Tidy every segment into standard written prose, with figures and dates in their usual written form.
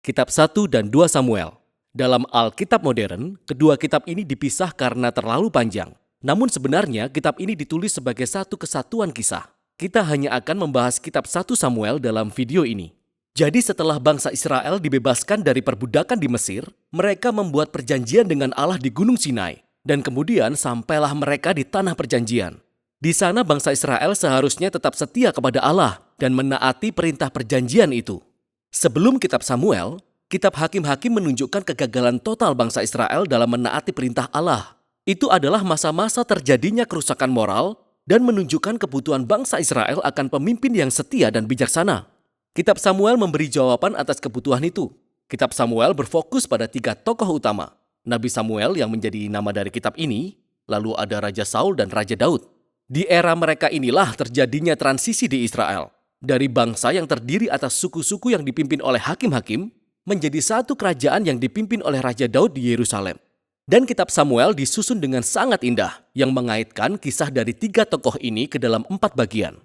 Kitab 1 dan 2 Samuel. Dalam Alkitab modern, kedua kitab ini dipisah karena terlalu panjang. Namun sebenarnya kitab ini ditulis sebagai satu kesatuan kisah. Kita hanya akan membahas kitab 1 Samuel dalam video ini. Jadi setelah bangsa Israel dibebaskan dari perbudakan di Mesir, mereka membuat perjanjian dengan Allah di Gunung Sinai. Dan kemudian sampailah mereka di tanah perjanjian. Di sana bangsa Israel seharusnya tetap setia kepada Allah dan menaati perintah perjanjian itu. Sebelum kitab Samuel, kitab Hakim-Hakim menunjukkan kegagalan total bangsa Israel dalam menaati perintah Allah. Itu adalah masa-masa terjadinya kerusakan moral dan menunjukkan kebutuhan bangsa Israel akan pemimpin yang setia dan bijaksana. Kitab Samuel memberi jawaban atas kebutuhan itu. Kitab Samuel berfokus pada 3 tokoh utama. Nabi Samuel yang menjadi nama dari kitab ini, lalu ada Raja Saul dan Raja Daud. Di era mereka inilah terjadinya transisi di Israel. Dari bangsa yang terdiri atas suku-suku yang dipimpin oleh hakim-hakim, menjadi satu kerajaan yang dipimpin oleh Raja Daud di Yerusalem. Dan kitab Samuel disusun dengan sangat indah, yang mengaitkan kisah dari 3 tokoh ini ke dalam 4 bagian.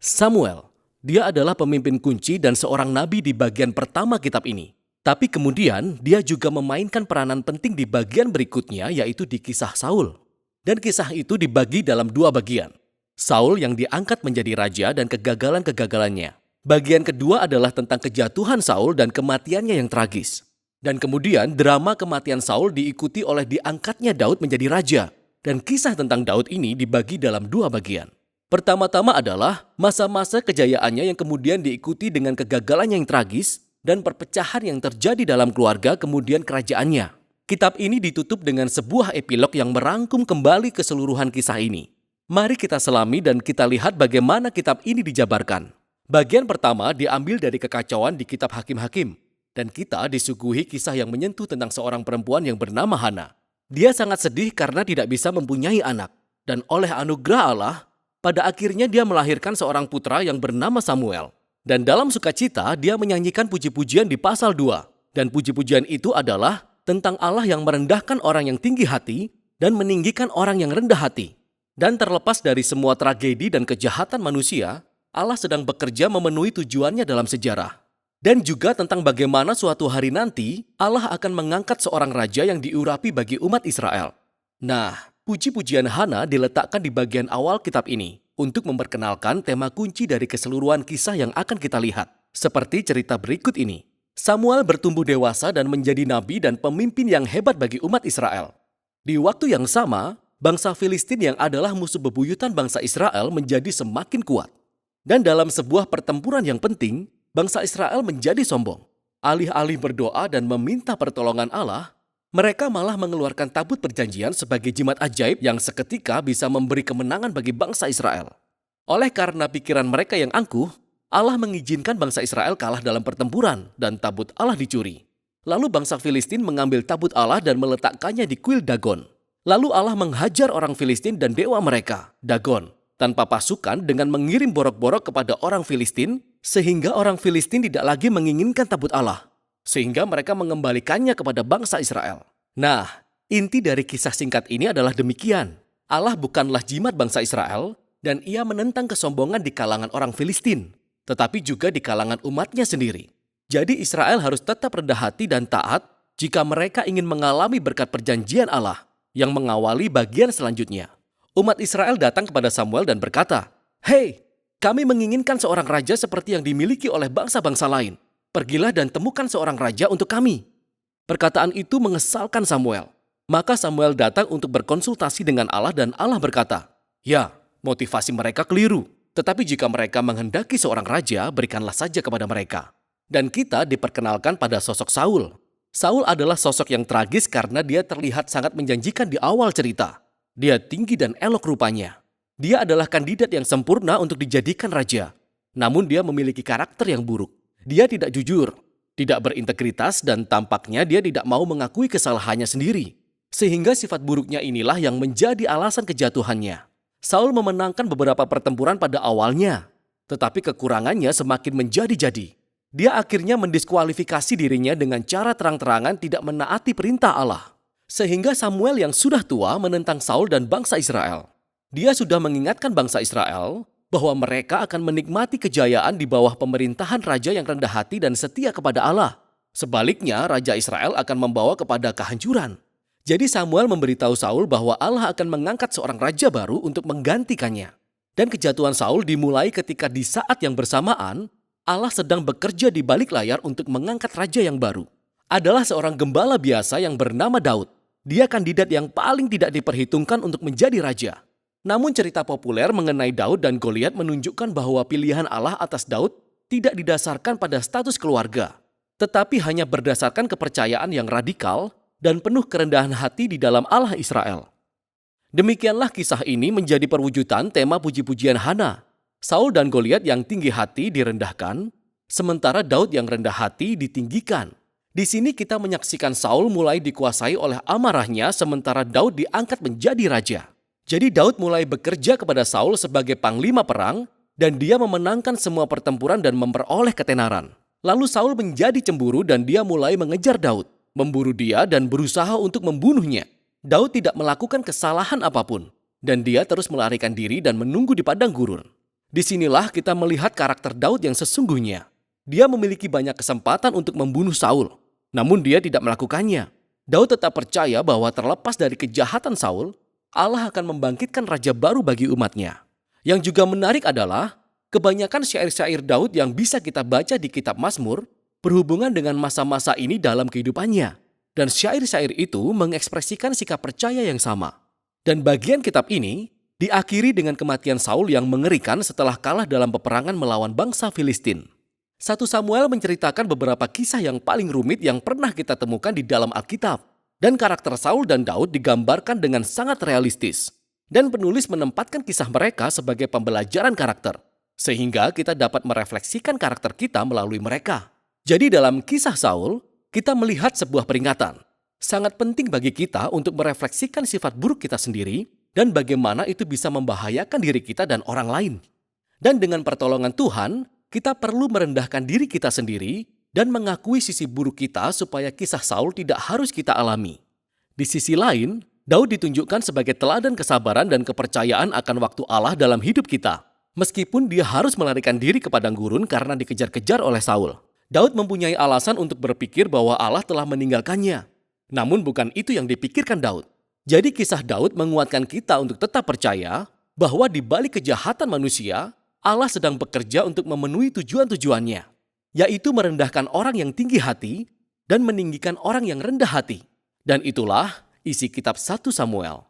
Samuel, dia adalah pemimpin kunci dan seorang nabi di bagian pertama kitab ini. Tapi kemudian dia juga memainkan peranan penting di bagian berikutnya, yaitu di kisah Saul. Dan kisah itu dibagi dalam 2 bagian. Saul yang diangkat menjadi raja dan kegagalan-kegagalannya. Bagian kedua adalah tentang kejatuhan Saul dan kematiannya yang tragis. Dan kemudian drama kematian Saul diikuti oleh diangkatnya Daud menjadi raja. Dan kisah tentang Daud ini dibagi dalam 2 bagian. Pertama-tama adalah masa-masa kejayaannya yang kemudian diikuti dengan kegagalannya yang tragis dan perpecahan yang terjadi dalam keluarga kemudian kerajaannya. Kitab ini ditutup dengan sebuah epilog yang merangkum kembali keseluruhan kisah ini. Mari kita selami dan kita lihat bagaimana kitab ini dijabarkan. Bagian pertama diambil dari kekacauan di kitab Hakim-Hakim. Dan kita disuguhi kisah yang menyentuh tentang seorang perempuan yang bernama Hana. Dia sangat sedih karena tidak bisa mempunyai anak. Dan oleh anugerah Allah, pada akhirnya dia melahirkan seorang putra yang bernama Samuel. Dan dalam sukacita, dia menyanyikan puji-pujian di pasal 2. Dan puji-pujian itu adalah tentang Allah yang merendahkan orang yang tinggi hati dan meninggikan orang yang rendah hati. Dan terlepas dari semua tragedi dan kejahatan manusia, Allah sedang bekerja memenuhi tujuannya dalam sejarah. Dan juga tentang bagaimana suatu hari nanti Allah akan mengangkat seorang raja yang diurapi bagi umat Israel. Nah, puji-pujian Hana diletakkan di bagian awal kitab ini untuk memperkenalkan tema kunci dari keseluruhan kisah yang akan kita lihat. Seperti cerita berikut ini. Samuel bertumbuh dewasa dan menjadi nabi dan pemimpin yang hebat bagi umat Israel. Di waktu yang sama, bangsa Filistin yang adalah musuh bebuyutan bangsa Israel menjadi semakin kuat. Dan dalam sebuah pertempuran yang penting, bangsa Israel menjadi sombong. Alih-alih berdoa dan meminta pertolongan Allah, mereka malah mengeluarkan tabut perjanjian sebagai jimat ajaib yang seketika bisa memberi kemenangan bagi bangsa Israel. Oleh karena pikiran mereka yang angkuh, Allah mengizinkan bangsa Israel kalah dalam pertempuran dan tabut Allah dicuri. Lalu bangsa Filistin mengambil tabut Allah dan meletakkannya di kuil Dagon. Lalu Allah menghajar orang Filistin dan dewa mereka, Dagon, tanpa pasukan dengan mengirim borok-borok kepada orang Filistin, sehingga orang Filistin tidak lagi menginginkan tabut Allah, sehingga mereka mengembalikannya kepada bangsa Israel. Nah, inti dari kisah singkat ini adalah demikian. Allah bukanlah jimat bangsa Israel, dan ia menentang kesombongan di kalangan orang Filistin, tetapi juga di kalangan umatnya sendiri. Jadi Israel harus tetap rendah hati dan taat jika mereka ingin mengalami berkat perjanjian Allah yang mengawali bagian selanjutnya. Umat Israel datang kepada Samuel dan berkata, "Hei, kami menginginkan seorang raja seperti yang dimiliki oleh bangsa-bangsa lain. Pergilah dan temukan seorang raja untuk kami." Perkataan itu mengesalkan Samuel. Maka Samuel datang untuk berkonsultasi dengan Allah dan Allah berkata, "Ya, motivasi mereka keliru. Tetapi jika mereka menghendaki seorang raja, berikanlah saja kepada mereka." Dan kita diperkenalkan pada sosok Saul. Saul adalah sosok yang tragis karena dia terlihat sangat menjanjikan di awal cerita. Dia tinggi dan elok rupanya. Dia adalah kandidat yang sempurna untuk dijadikan raja. Namun dia memiliki karakter yang buruk. Dia tidak jujur, tidak berintegritas, dan tampaknya dia tidak mau mengakui kesalahannya sendiri. Sehingga sifat buruknya inilah yang menjadi alasan kejatuhannya. Saul memenangkan beberapa pertempuran pada awalnya, tetapi kekurangannya semakin menjadi-jadi. Dia akhirnya mendiskualifikasi dirinya dengan cara terang-terangan tidak menaati perintah Allah. Sehingga Samuel yang sudah tua menentang Saul dan bangsa Israel. Dia sudah mengingatkan bangsa Israel bahwa mereka akan menikmati kejayaan di bawah pemerintahan raja yang rendah hati dan setia kepada Allah. Sebaliknya, Raja Israel akan membawa kepada kehancuran. Jadi Samuel memberitahu Saul bahwa Allah akan mengangkat seorang raja baru untuk menggantikannya. Dan kejatuhan Saul dimulai ketika di saat yang bersamaan, Allah sedang bekerja di balik layar untuk mengangkat raja yang baru. Adalah seorang gembala biasa yang bernama Daud. Dia kandidat yang paling tidak diperhitungkan untuk menjadi raja. Namun cerita populer mengenai Daud dan Goliat menunjukkan bahwa pilihan Allah atas Daud tidak didasarkan pada status keluarga, tetapi hanya berdasarkan kepercayaan yang radikal dan penuh kerendahan hati di dalam Allah Israel. Demikianlah kisah ini menjadi perwujudan tema puji-pujian Hana. Saul dan Goliat yang tinggi hati direndahkan, sementara Daud yang rendah hati ditinggikan. Di sini kita menyaksikan Saul mulai dikuasai oleh amarahnya sementara Daud diangkat menjadi raja. Jadi Daud mulai bekerja kepada Saul sebagai panglima perang dan dia memenangkan semua pertempuran dan memperoleh ketenaran. Lalu Saul menjadi cemburu dan dia mulai mengejar Daud, memburu dia dan berusaha untuk membunuhnya. Daud tidak melakukan kesalahan apapun dan dia terus melarikan diri dan menunggu di padang gurun. Disinilah kita melihat karakter Daud yang sesungguhnya. Dia memiliki banyak kesempatan untuk membunuh Saul, namun dia tidak melakukannya. Daud tetap percaya bahwa terlepas dari kejahatan Saul, Allah akan membangkitkan raja baru bagi umatnya. Yang juga menarik adalah kebanyakan syair-syair Daud yang bisa kita baca di kitab Mazmur berhubungan dengan masa-masa ini dalam kehidupannya. Dan syair-syair itu mengekspresikan sikap percaya yang sama. Dan bagian kitab ini diakhiri dengan kematian Saul yang mengerikan setelah kalah dalam peperangan melawan bangsa Filistin. 1 Samuel menceritakan beberapa kisah yang paling rumit yang pernah kita temukan di dalam Alkitab. Dan karakter Saul dan Daud digambarkan dengan sangat realistis. Dan penulis menempatkan kisah mereka sebagai pembelajaran karakter. Sehingga kita dapat merefleksikan karakter kita melalui mereka. Jadi dalam kisah Saul, kita melihat sebuah peringatan. Sangat penting bagi kita untuk merefleksikan sifat buruk kita sendiri dan bagaimana itu bisa membahayakan diri kita dan orang lain. Dan dengan pertolongan Tuhan, kita perlu merendahkan diri kita sendiri dan mengakui sisi buruk kita supaya kisah Saul tidak harus kita alami. Di sisi lain, Daud ditunjukkan sebagai teladan kesabaran dan kepercayaan akan waktu Allah dalam hidup kita. Meskipun dia harus melarikan diri ke padang gurun karena dikejar-kejar oleh Saul. Daud mempunyai alasan untuk berpikir bahwa Allah telah meninggalkannya. Namun bukan itu yang dipikirkan Daud. Jadi kisah Daud menguatkan kita untuk tetap percaya bahwa di balik kejahatan manusia, Allah sedang bekerja untuk memenuhi tujuan-tujuannya, yaitu merendahkan orang yang tinggi hati dan meninggikan orang yang rendah hati. Dan itulah isi kitab 1 Samuel.